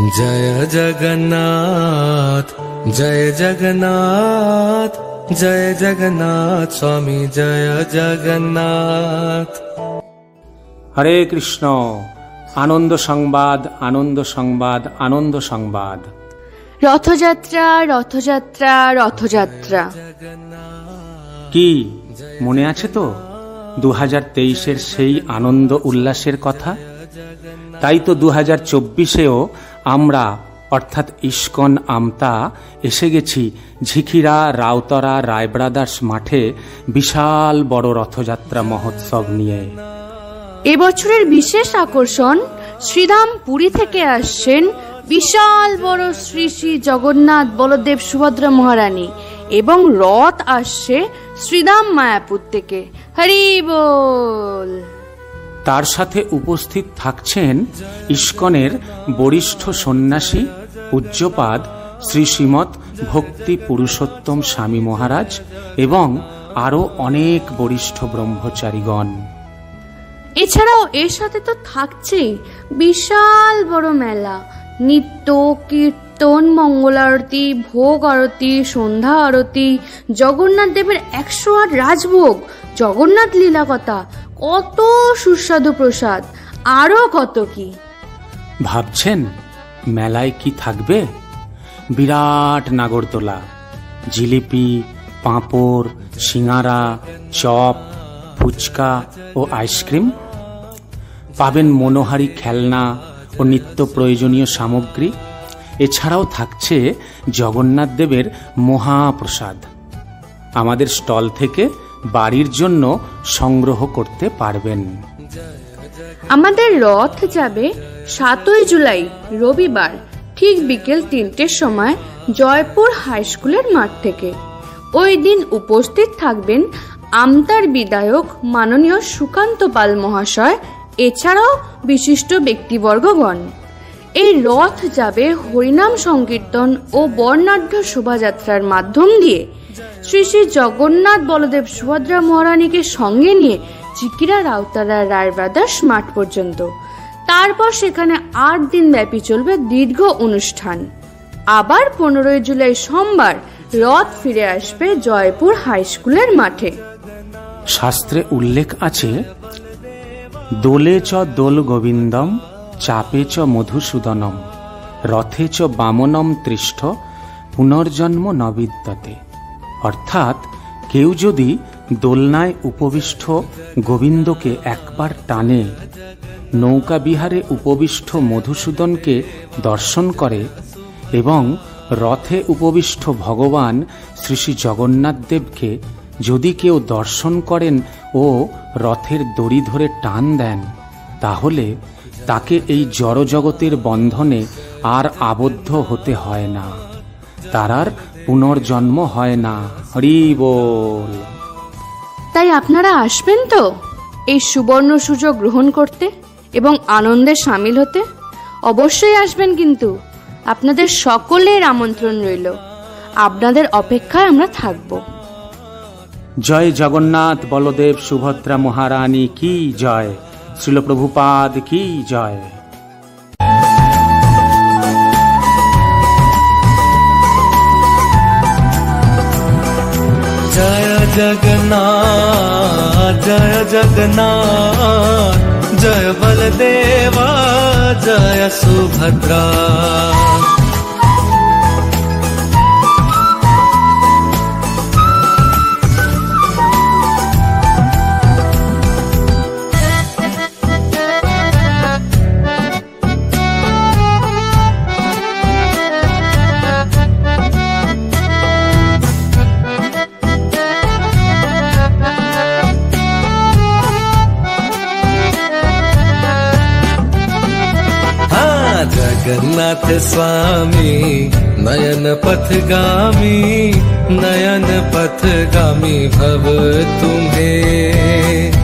जय जगन्नाथ जय जगन्नाथ जय जगन्नाथ स्वामी जय जगन्नाथ। हरे कृष्ण। आनंद संबाद आनंद संबाद आनंद संबाद। রথযাত্রা রথযাত্রা রথযাত্রা। কি মনে আছে তো 2023-এর সেই আনন্দ উল্লাসের কথা? তাই তো 2024-এও আমরা অর্থাৎ ইস্কন আমতা এসে গেছি ঝিকিরা রাউতরা রায় ব্রাদার্স মাঠে বিশাল বড় রথযাত্রা মহোৎসব নিয়ে। এবছরের বিশেষ আকর্ষণ, শ্রীধাম পুরী থেকে আসছেন বিশাল বড় শ্রী শ্রী জগন্নাথ বলদেব সুভদ্রা মহারানী এবং রথ আসছে শ্রীধাম মায়াপুর থেকে। হরি বল। তার সাথে উপস্থিত থাকছেন ইস্কনের বরিষ্ঠ সন্ন্যাসী পূজ্যপাদ শ্রী শ্রীমৎ ভক্তি পুরুষোত্তম স্বামী মহারাজ এবং আরো অনেক বরিষ্ঠ ব্রহ্মচারীগণ। এছাড়াও এর সাথে তো থাকছেই বিশাল বড় মেলা, নিত্য কীর্তন, মঙ্গল আরতি, ভোগ আরতি, সন্ধ্যা আরতি, জগন্নাথ দেবের 108 রাজভোগ, জগন্নাথ লীলা কথা, কত সুস্বাদু প্রসাদ, আরো কত কি। ভাবছেন মেলায় কি থাকবে? বিরাট নাগরদোলা, জিলিপি, পাঁপড়, সিঙ্গারা, চপ, ফুচকা ও আইসক্রিম। পাবেন মনোহারী খেলনা ও নিত্য প্রয়োজনীয় সামগ্রী। এছাড়াও থাকছে জগন্নাথ দেবের মহাপ্রসাদ। আমাদের স্টল থেকে বাড়ির জন্য সংগ্রহ করতে পারবেন। আমাদের রথ যাবে 7ই জুলাই রবিবার ঠিক বিকেল 3টের সময় জয়পুর হাই স্কুলের মাঠ থেকে। ওই দিন উপস্থিত থাকবেন আমতার বিধায়ক মাননীয় সুকান্ত পাল মহাশয়, এছাড়াও বিশিষ্ট ব্যক্তিবর্গগণ। এই রথ যাবে হরিনাম সংকীর্তন ও বর্ণাঢ্য শোভাযাত্রার মাধ্যম দিয়ে শ্রী শ্রী জগন্নাথ বলদেব সুভদ্রা মহারানীকে সঙ্গে নিয়ে চিকিরা রাউতারা রায় ব্রাদার্স মাঠ পর্যন্ত। তারপর সেখানে 8 দিন ব্যাপী চলবে দীর্ঘ অনুষ্ঠান। আবার 15ই জুলাই সোমবার রথ ফিরে আসবে জয়পুর হাই স্কুলের মাঠে। শাস্ত্রে উল্লেখ আছে, দোলে চ দোল গোবিন্দম চাপে চ মধুসূদনম রথে চ বামনম তৃষ্ঠ পুনর্জন্ম নবিদ্যতে। অর্থাৎ কেউ যদি দোলনায় উপবিষ্ট গোবিন্দকে একবার টানে, নৌকা বিহারে উপবিষ্ট মধুসূদনকে দর্শন করে এবং রথে উপবিষ্ট ভগবান শ্রী শ্রী জগন্নাথ দেবকে যদি কেউ দর্শন করেন ও রথের দড়ি ধরে টান দেন, তাহলে তাকে এই জড়জগতের বন্ধনে আর আবদ্ধ হতে হয় না, তার আর পুনর্জন্ম হয় না। হরি বল। তাই আপনারা আসবেন তো এই সুবর্ণ সুযোগ গ্রহণ করতে এবং আনন্দে সামিল হতে? অবশ্যই আসবেন, কিন্তু আপনাদের সকলের আমন্ত্রণ রইল। আপনাদের অপেক্ষায় আমরা থাকব। জয় জগন্নাথ বলদেব সুভদ্রা মহারানী কি জয়। শ্রীল প্রভুপাদ কি জয়। जय जगन्नाथ जय जगन्नाथ जय बलदेवा जय सुभद्रा। जगन्नाथ स्वामी नयन पथगामी भव तुम्हें।